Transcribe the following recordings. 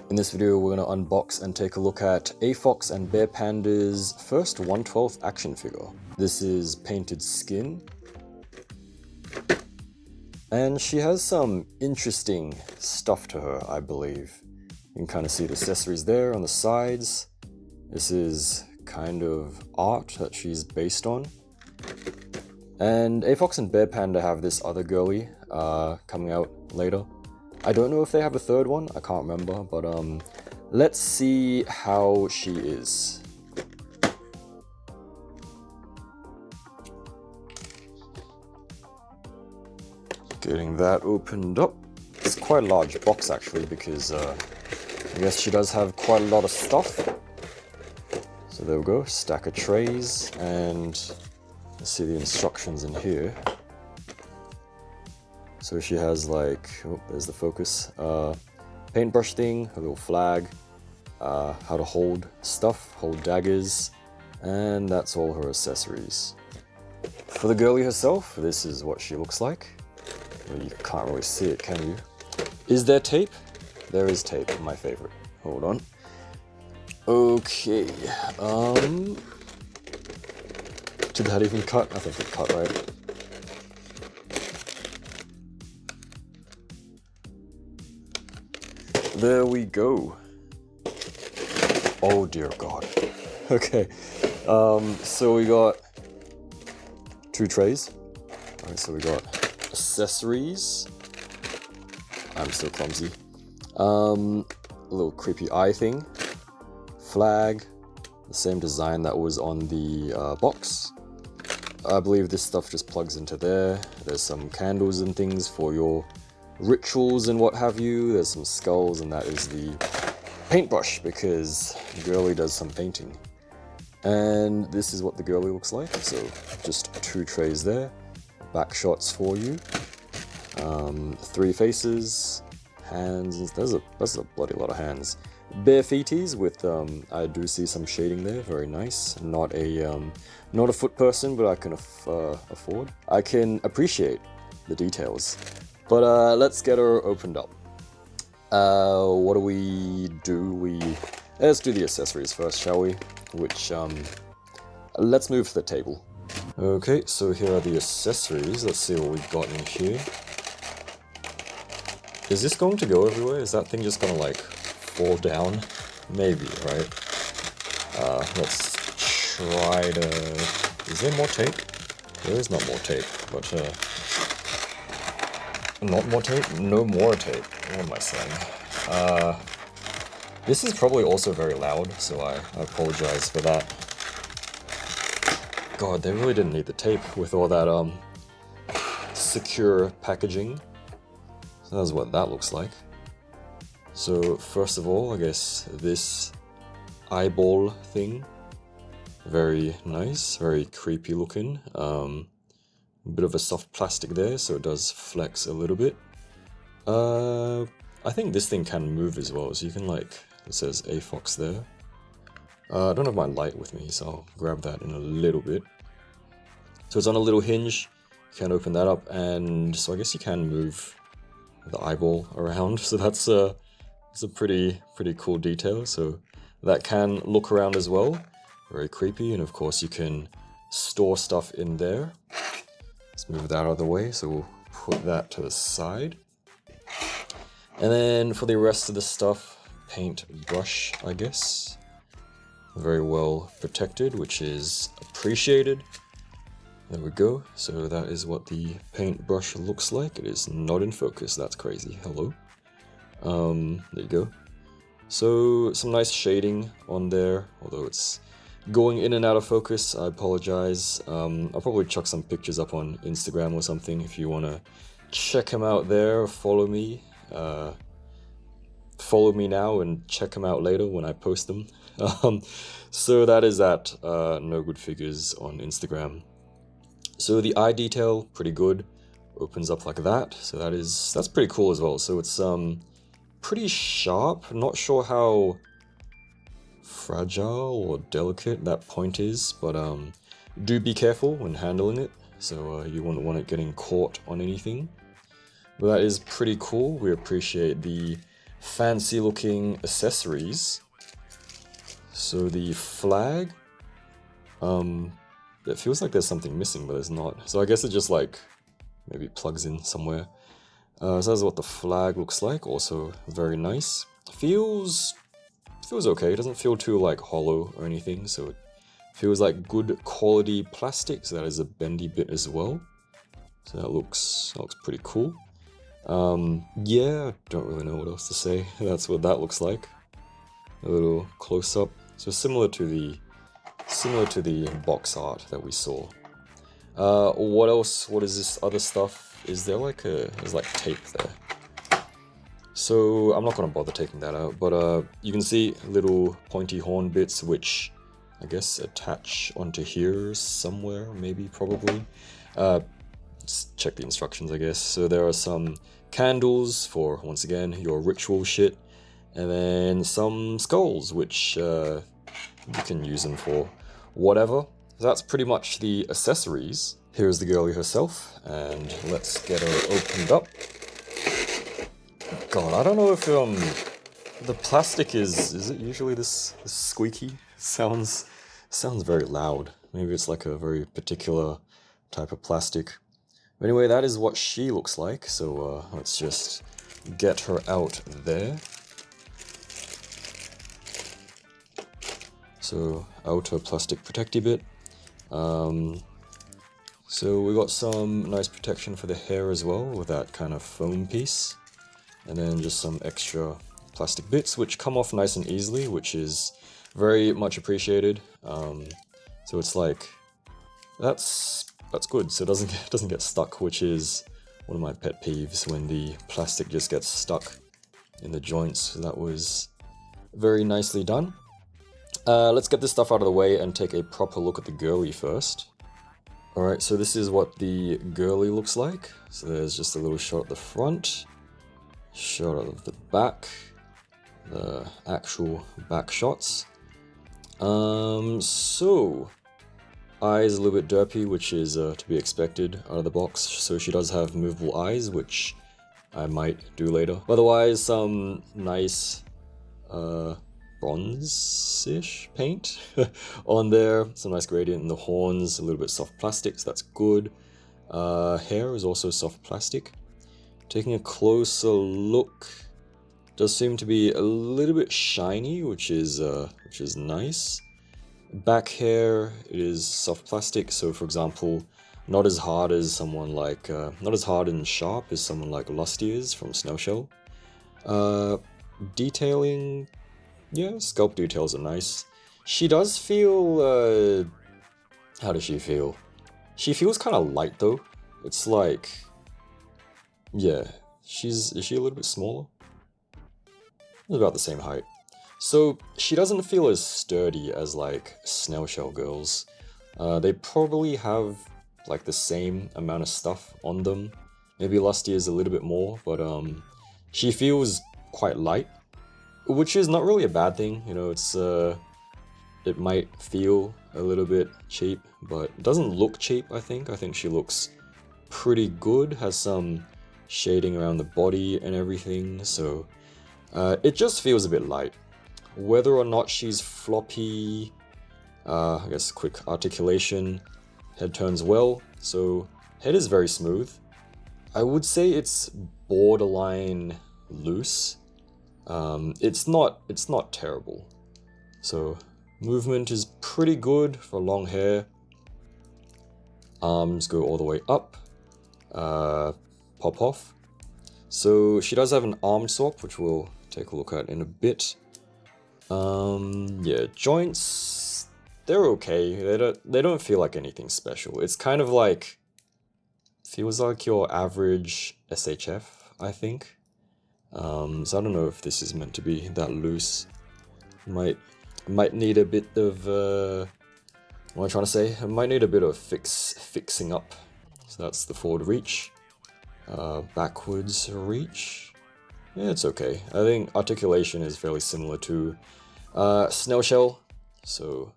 In this video, we're going to unbox and take a look at Eiifox and BearPanda's first 1/12 action figure. This is painted skin. And she has some interesting stuff to her, I believe. You can kind of see the accessories there on the sides. This is kind of art that she's based on. And Eiifox and BearPanda have this other girly coming out later. I don't know if they have a third one, I can't remember, but let's see how she is. Getting that opened up. It's quite a large box actually, because I guess she does have quite a lot of stuff. So there we go, stack of trays, and let's see the instructions in here. So she has like, oh, there's the focus, paintbrush thing, a little flag, how to hold stuff, hold daggers, and that's all her accessories. For the girlie herself, this is what she looks like. Well, you can't really see it, can you? Is there tape? There is tape, my favorite. Hold on. Okay, did that even cut? I think it cut, right? There we go. Oh dear God. Okay, so we got 2 trays. Alright, so we got accessories. I'm so clumsy. A little creepy eye thing. Flag. The same design that was on the box. I believe this stuff just plugs into there. There's some candles and things for your rituals and what have you. There's some skulls, and that is the paintbrush because the girlie does some painting. And this is what the girlie looks like. So just 2 trays there. Back shots for you. 3 faces, hands. That's a bloody lot of hands. Bare feeties with I do see some shading there. Very nice. Not a foot person, but I can afford. I can appreciate the details. But let's get her opened up. What do we do? Let's do the accessories first, shall we? Which, let's move to the table. Okay, so here are the accessories. Let's see what we've got in here. Is this going to go everywhere? Is that thing just gonna like fall down? Maybe, right? Let's try to... Is there more tape? There is not more tape, but not more tape? No more tape. What am I saying? This is probably also very loud, so I apologize for that. God, they really didn't need the tape with all that secure packaging. So that's what that looks like. So first of all, I guess this eyeball thing. Very nice, very creepy looking. Bit of a soft plastic there, so it does flex a little bit. I think this thing can move as well, so you can like, it says Eiifox there. I don't have my light with me, so I'll grab that in a little bit. So it's on a little hinge, you can open that up, and so I guess you can move the eyeball around, so that's it's a pretty cool detail. So that can look around as well, very creepy, and of course you can store stuff in there. Let's move that out of the way, so we'll put that to the side. And then for the rest of the stuff, paint brush, I guess. Very well protected, which is appreciated. There we go. So that is what the paintbrush looks like. It is not in focus. That's crazy. Hello. There you go. So some nice shading on there, although it's going in and out of focus. I apologize. I'll probably chuck some pictures up on Instagram or something if you want to check them out there. Follow me. Follow me now and check them out later when I post them. So that is at NOGOODFIGURES on Instagram. So the eye detail, pretty good. Opens up like that. So that's pretty cool as well. So it's pretty sharp. Not sure how fragile or delicate that point is, but do be careful when handling it. So you wouldn't want it getting caught on anything. But that is pretty cool. We appreciate the fancy looking accessories. So the flag, it feels like there's something missing, but there's not. So I guess it just like maybe plugs in somewhere. So that's what the flag looks like. Also very nice. Feels okay. It doesn't feel too like hollow or anything. So it feels like good quality plastic. So that is a bendy bit as well. So that looks pretty cool. Yeah, don't really know what else to say. That's what that looks like. A little close up. So similar to the box art that we saw. What else? What is this other stuff? Is there like there's like tape there. So I'm not gonna bother taking that out, but you can see little pointy horn bits which I guess attach onto here somewhere, maybe, probably. Just check the instructions, I guess. So there are some candles for, once again, your ritual shit, and then some skulls, which you can use them for whatever. That's pretty much the accessories. Here's the girlie herself, and let's get her opened up. God, I don't know if the plastic is it usually this squeaky? Sounds very loud. Maybe it's like a very particular type of plastic. But anyway, that is what she looks like. So let's just get her out there. So outer plastic protecty bit. So we got some nice protection for the hair as well with that kind of foam piece. And then just some extra plastic bits which come off nice and easily, which is very much appreciated. So it's like, that's good. So it doesn't get stuck, which is one of my pet peeves, when the plastic just gets stuck in the joints. So that was very nicely done. Let's get this stuff out of the way and take a proper look at the girlie first. Alright, so this is what the girlie looks like. So there's just a little shot at the front, shot of the back, the actual back shots. So eyes a little bit derpy, which is to be expected out of the box. So she does have movable eyes, which I might do later. Otherwise, some nice bronze-ish paint on there. Some nice gradient in the horns, a little bit soft plastic, so that's good. Hair is also soft plastic. Taking a closer look, does seem to be a little bit shiny, which is nice. Back hair, it is soft plastic, so for example, not as hard as someone like, not as hard and sharp as someone like Lusty is from Snail Shell. Detailing, yeah, scalp details are nice. She does feel, how does she feel? She feels kind of light though. It's like, yeah, is she a little bit smaller? About the same height. So she doesn't feel as sturdy as like Snail Shell girls. They probably have like the same amount of stuff on them. Maybe Lusty is a little bit more, but she feels quite light, which is not really a bad thing. You know, it's it might feel a little bit cheap, but it doesn't look cheap. I think she looks pretty good. Has some shading around the body and everything, so it just feels a bit light. Whether or not she's floppy, I guess quick articulation, head turns well, so head is very smooth. I would say it's borderline loose. It's not terrible. So movement is pretty good for long hair. Arms go all the way up, pop off. So she does have an arm swap, which we'll take a look at in a bit. Yeah, joints, they're okay. They don't feel like anything special. It's kind of like, feels like your average SHF, I think. So I don't know if this is meant to be that loose. Might need a bit of what am I trying to say? It might need a bit of fixing up. So that's the forward reach. Backwards reach. Yeah, it's okay. I think articulation is fairly similar to Snail Shell. So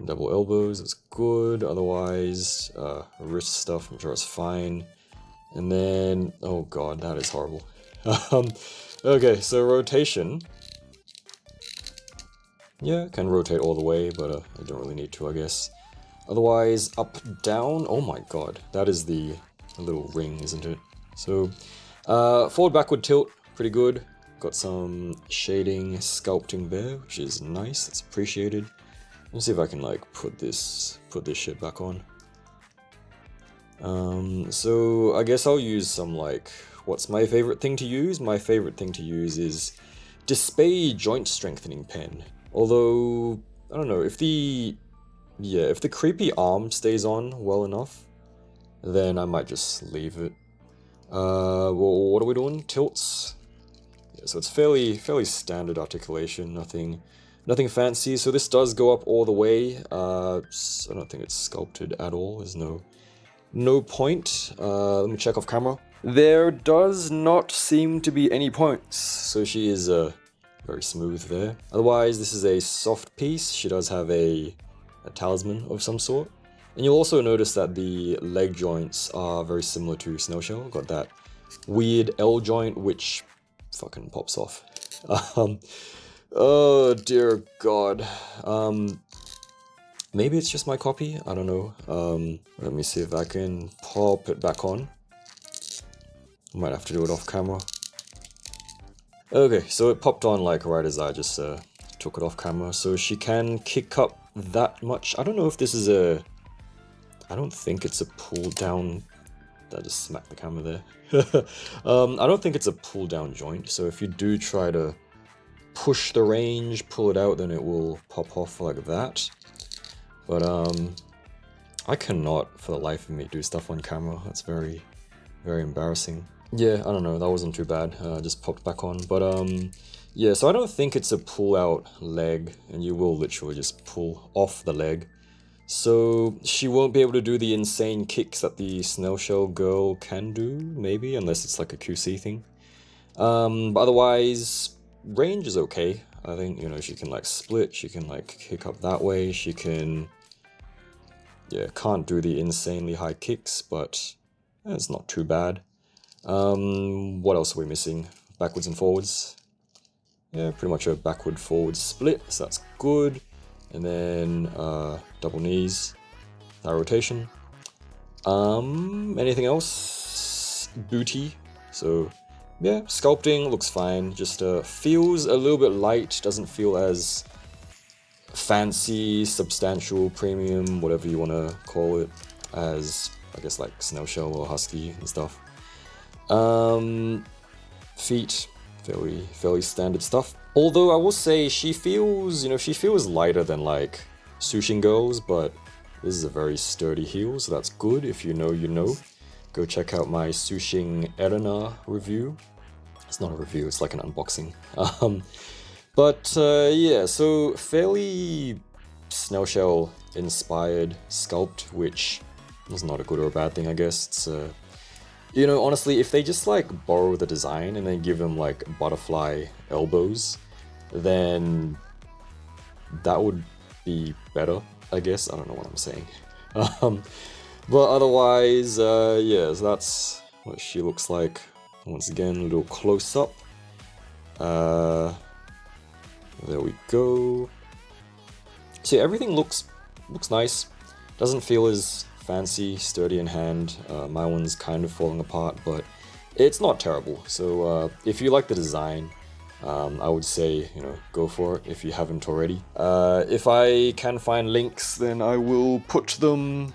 double elbows, it's good. Otherwise, wrist stuff, I'm sure it's fine. And then, oh god, that is horrible. Okay, so rotation. Yeah, can rotate all the way, but I don't really need to, I guess. Otherwise, up, down. Oh my god, that is the little ring, isn't it? So, forward, backward tilt, pretty good. Got some shading, sculpting there, which is nice. It's appreciated. Let's see if I can like put this shit back on. So I guess I'll use some like, what's my favorite thing to use? My favorite thing to use is Display Joint Strengthening Pen. Although, I don't know, if the creepy arm stays on well enough, then I might just leave it. Well, what are we doing? Tilts? Yeah, so it's fairly standard articulation, nothing fancy. So this does go up all the way. I don't think it's sculpted at all. There's no point. Let me check off camera. There does not seem to be any points. So she is very smooth there. Otherwise, this is a soft piece. She does have a talisman of some sort. And you'll also notice that the leg joints are very similar to Snail Shell. Got that weird L joint, which fucking pops off. Oh dear god. Maybe it's just my copy, I don't know. Let me see if I can pop it back on. I might have to do it off camera. Okay, so it popped on like right as I just took it off camera. So she can kick up that much. I don't know if this is a... I don't think it's a pull down... I just smacked the camera there. I don't think it's a pull down joint. So if you do try to push the range, pull it out, then it will pop off like that. But I cannot for the life of me do stuff on camera. That's very embarrassing. Yeah, I don't know, that wasn't too bad. Just popped back on. But yeah, so I don't think it's a pull out leg, and you will literally just pull off the leg. So she won't be able to do the insane kicks that the Snail Shell girl can do, maybe, unless it's like a QC thing. But otherwise, range is okay. I think, you know, she can like split, she can like kick up that way, she can... Yeah, can't do the insanely high kicks, but it's not too bad. What else are we missing? Backwards and forwards. Yeah, pretty much a backward-forward split, so that's good. And then double knees, thigh rotation. Anything else? Booty. So yeah, sculpting looks fine. Just feels a little bit light. Doesn't feel as fancy, substantial, premium, whatever you want to call it, as I guess like Snail Shell or Hasuki and stuff. Feet, fairly standard stuff. Although I will say she feels, you know, she feels lighter than like Sushing girls, but this is a very sturdy heel, so that's good. If you know, you know. Go check out my Sushing Erina review. It's not a review, it's like an unboxing. But yeah, so fairly Snail Shell inspired sculpt, which is not a good or a bad thing, I guess. It's you know, honestly, if they just like borrow the design and then give them like butterfly elbows, then that would be better, I guess. I don't know what I'm saying. But otherwise, yeah, so that's what she looks like. Once again, a little close up. There we go. See, everything looks nice. Doesn't feel as fancy, sturdy in hand. My one's kind of falling apart, but it's not terrible. So if you like the design, I would say, you know, go for it if you haven't already. If I can find links, then I will put them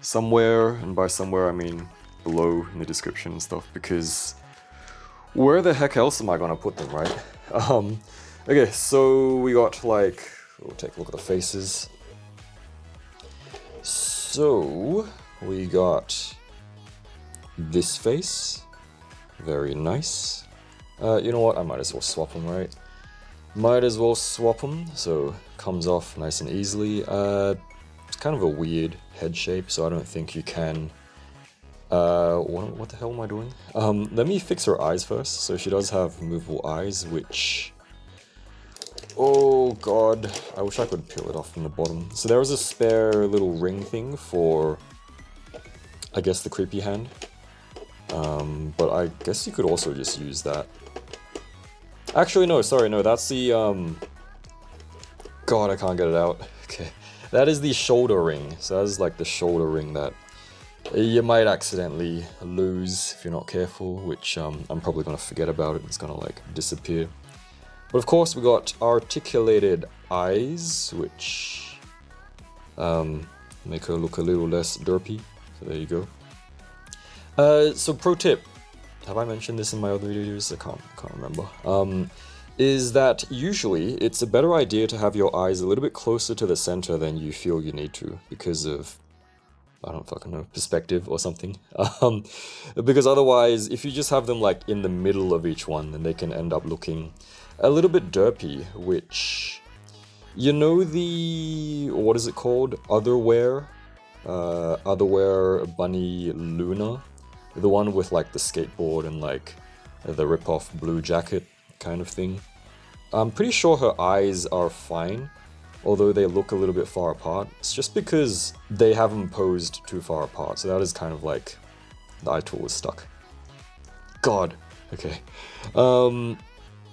somewhere, and by somewhere I mean below in the description and stuff, because where the heck else am I gonna put them, right? Okay, so we got like, we'll take a look at the faces. So we got this face, very nice. You know what, I might as well swap them, right? Might as well swap them, so comes off nice and easily. It's kind of a weird head shape, so I don't think you can... what the hell am I doing? Let me fix her eyes first. So she does have movable eyes, which... Oh god, I wish I could peel it off from the bottom. So there was a spare little ring thing for, I guess, the creepy hand. But I guess you could also just use that. Actually, no, sorry, no, that's the, God, I can't get it out. Okay. That is the shoulder ring. So that is like the shoulder ring that you might accidentally lose if you're not careful, which I'm probably gonna forget about it. It's gonna like disappear. But of course we got articulated eyes, which make her look a little less derpy. So there you go. So pro tip, have I mentioned this in my other videos? I can't remember. Is that usually it's a better idea to have your eyes a little bit closer to the center than you feel you need to because of, I don't fucking know, perspective or something. Because otherwise, if you just have them like in the middle of each one, then they can end up looking a little bit derpy, which, you know, the, what is it called? Otherwhere? Otherwhere Bunny Luna? The one with like the skateboard and like the rip-off blue jacket kind of thing. I'm pretty sure her eyes are fine, although they look a little bit far apart. It's just because they haven't posed too far apart, so that is kind of like the eye tool is stuck. God, okay.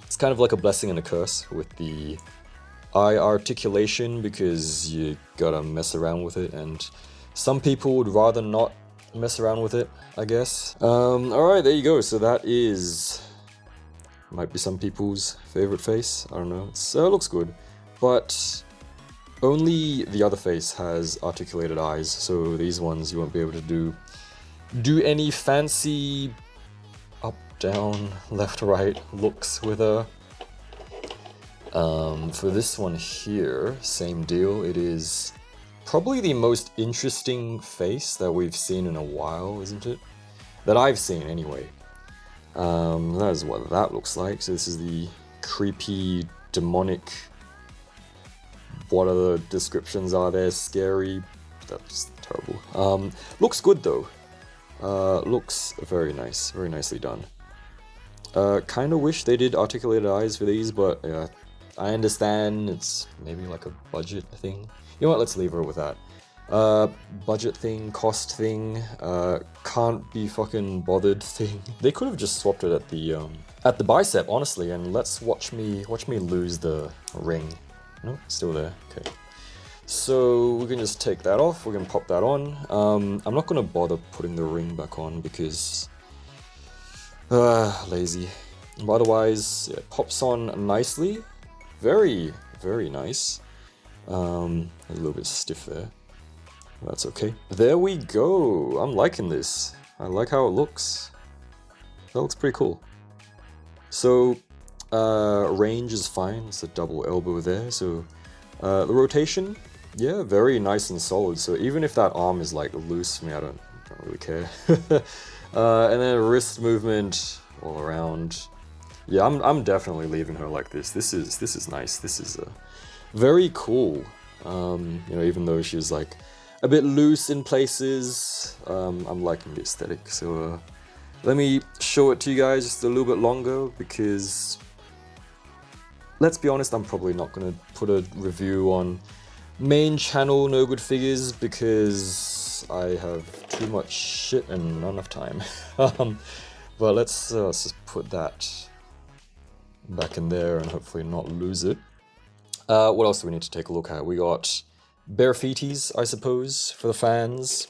It's kind of like a blessing and a curse with the eye articulation because you gotta mess around with it, and some people would rather not mess around with it, I guess. Alright, there you go. So that is, might be some people's favorite face, I don't know. It looks good, but only the other face has articulated eyes, so these ones you won't be able to do any fancy up, down, left, right looks with her. For this one here, same deal. It is probably the most interesting face that we've seen in a while, isn't it? That I've seen anyway. That is what that looks like. So this is the creepy, demonic, what other descriptions are there? Scary. That's terrible. Looks good though. Looks very nice. Very nicely done. Kinda wish they did articulated eyes for these, but yeah, I understand it's maybe like a budget thing. You know what, let's leave her with that. Budget thing, cost thing, can't be fucking bothered thing. They could have just swapped it at the bicep, honestly, and let's watch me lose the ring. No, still there. Okay. So we can just take that off. We can pop that on. I'm not gonna bother putting the ring back on because lazy. But otherwise, yeah, it pops on nicely. Very, very nice. A little bit stiff there. That's okay. There we go. I'm liking this. I like how it looks. That looks pretty cool. So, range is fine. It's a double elbow there. So, the rotation, yeah, very nice and solid. So even if that arm is like loose for me, I don't really care. And then wrist movement all around. Yeah, I'm definitely leaving her like this. This is nice. This is very cool. You know, even though she's like a bit loose in places, I'm liking the aesthetic. So let me show it to you guys just a little bit longer because let's be honest, I'm probably not gonna put a review on main channel No Good Figures because I have too much shit and not enough time. But let's just put that back in there and hopefully not lose it. What else do we need to take a look at? We got bare feeties, I suppose, for the fans.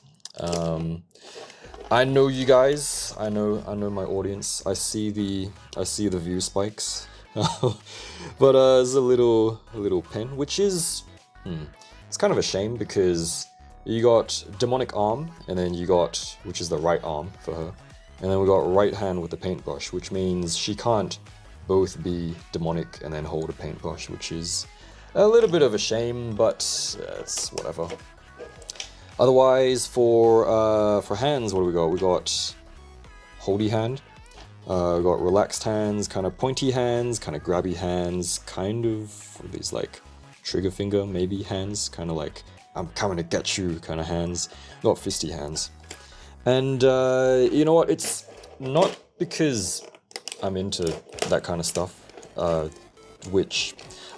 I know you guys. I know my audience. I see the view spikes. But there's a little pen, which is it's kind of a shame because you got demonic arm, and then you got, which is the right arm for her, and then we got right hand with the paintbrush, which means she can't both be demonic and then hold a paintbrush, which is a little bit of a shame, but it's whatever. Otherwise, for hands, what do we got? We got holdy hand, we got relaxed hands, kind of pointy hands, kind of grabby hands, kind of these like trigger finger maybe hands, kind of like I'm coming to get you kind of hands, not fisty hands. And you know what? It's not because I'm into that kind of stuff, which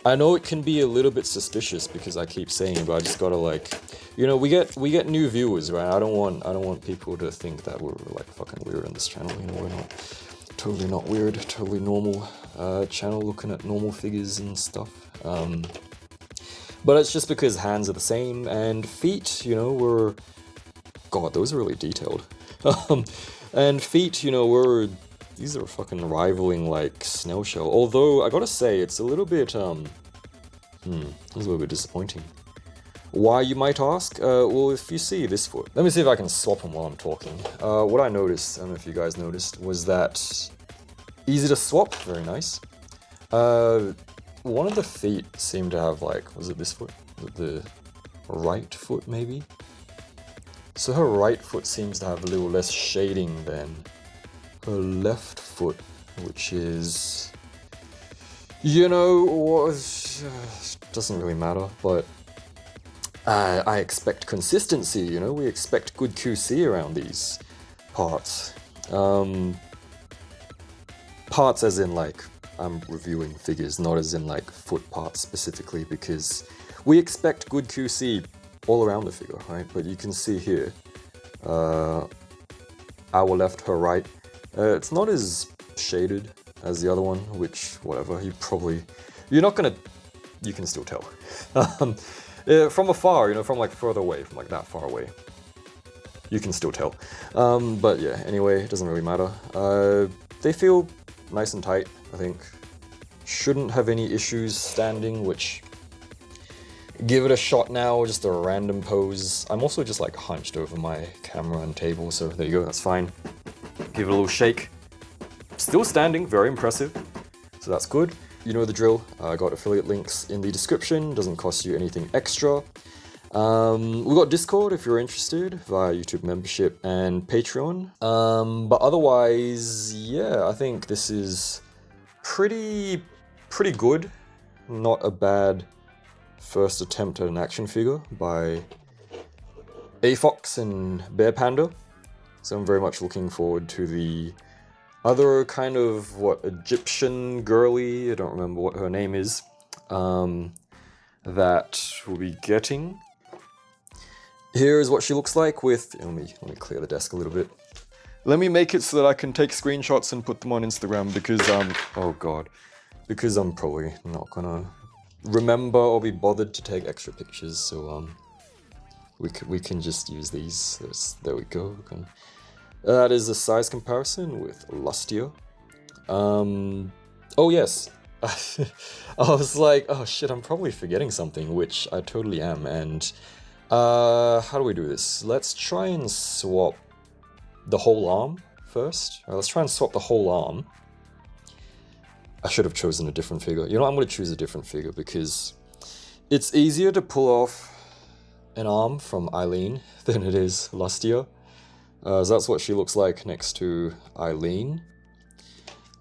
I know it can be a little bit suspicious because I keep saying it, but I just gotta like, you know, we get new viewers, right? I don't want people to think that we're like fucking weird on this channel. You know, we're not totally not weird, totally normal. channel looking at normal figures and stuff. But it's just because hands are the same, and feet, you know, were... God, those are really detailed. And feet, you know, were... These are fucking rivaling, like, Snail Shell. Although, I gotta say, it's a little bit, it's a little bit disappointing. Why, you might ask? Well, if you see this foot... Let me see if I can swap them while I'm talking. What I noticed, I don't know if you guys noticed, was that... Easy to swap, very nice. One of the feet seemed to have, like, was it this foot? The right foot, maybe? So her right foot seems to have a little less shading than her left foot, which is... You know, doesn't really matter, but... I expect consistency, you know? We expect good QC around these parts. Parts as in, like, I'm reviewing figures, not as in, like, foot parts specifically, because we expect good QC all around the figure, right? But you can see here, our left, her right, it's not as shaded as the other one, which, whatever, you're not gonna, you can still tell. From afar, you know, from, like, further away, from, like, that far away, you can still tell. But yeah, anyway, it doesn't really matter. They feel nice and tight, I think. Shouldn't have any issues standing, which... Give it a shot now, just a random pose. I'm also just, like, hunched over my camera and table, so there you go, that's fine. Give it a little shake. Still standing, very impressive. So that's good. You know the drill. I got affiliate links in the description, doesn't cost you anything extra. We've got Discord if you're interested, via YouTube membership and Patreon. But otherwise, yeah, I think this is pretty good. Not a bad first attempt at an action figure by Eiifox and BearPanda. So I'm very much looking forward to the other kind of, Egyptian girly, I don't remember what her name is, that we'll be getting. Here is what she looks like with, let me clear the desk a little bit. Let me make it so that I can take screenshots and put them on Instagram because, oh god, because I'm probably not gonna remember or be bothered to take extra pictures, so, we can just use these. There we go. That is a size comparison with Lustia. Oh yes, I was like, oh shit, I'm probably forgetting something, which I totally am, and how do we do this? Let's try and swap the whole arm first. Let's try and swap the whole arm. I should have chosen a different figure. You know, I'm going to choose a different figure because it's easier to pull off an arm from Eileen than it is Lustia. So that's what she looks like next to Eileen.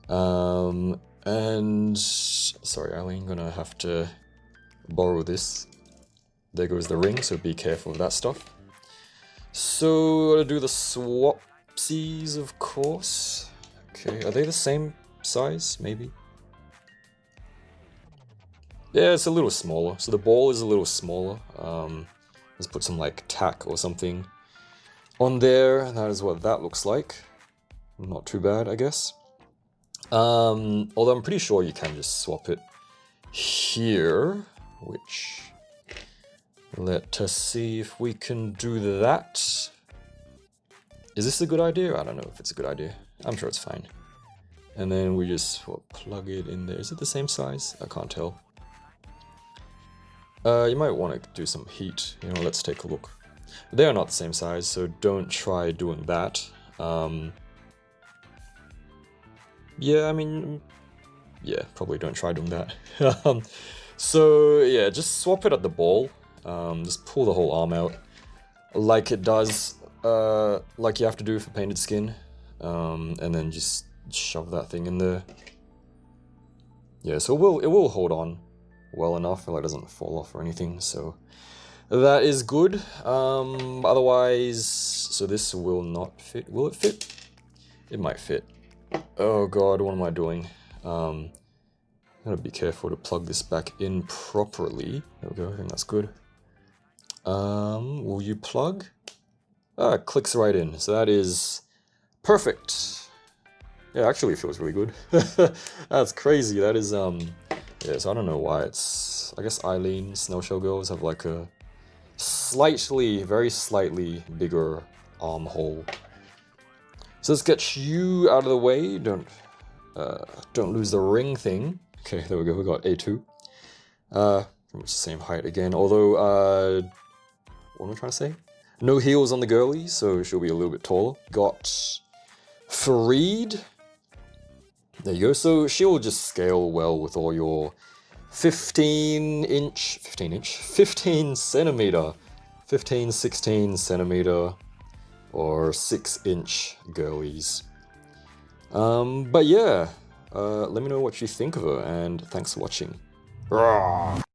And sorry, Eileen, gonna have to borrow this. There goes the ring, so be careful of that stuff. So, gotta do the swapsies, of course. Okay, are they the same size? Maybe. Yeah, it's a little smaller. So the ball is a little smaller. Let's put some like tack or something on there. That is what that looks like. Not too bad, I guess. Although I'm pretty sure you can just swap it here, which... Let us see if we can do that. Is this a good idea? I don't know if it's a good idea. I'm sure it's fine. And then we just plug it in there. Is it the same size? I can't tell. You might want to do some heat. You know, let's take a look. They are not the same size, so don't try doing that. Yeah, I mean, yeah, probably don't try doing that. So yeah, just swap it at the ball. Just pull the whole arm out, like it does, like you have to do for painted skin, and then just shove that thing in there. Yeah, so it will hold on well enough, like it doesn't fall off or anything, so that is good. Otherwise, so this will not fit. Will it fit? It might fit. Oh god, what am I doing? Gotta be careful to plug this back in properly. There we go, I think that's good. Will you plug? Ah, it clicks right in, so that is perfect. Yeah, actually it feels really good. That's crazy. That is, yeah, so I don't know why it's... I guess Eileen, Snail Shell girls have like a slightly, very slightly bigger armhole. So let's get you out of the way. Don't lose the ring thing. Okay, there we go. We got A2. Pretty much the same height again. Although, what am I trying to say? No heels on the girlie, so she'll be a little bit taller. Got Fareed. There you go. So she'll just scale well with all your 15 centimeter, 15, 16 centimeter, or 6-inch girlies. But yeah, let me know what you think of her, and thanks for watching. Rawr.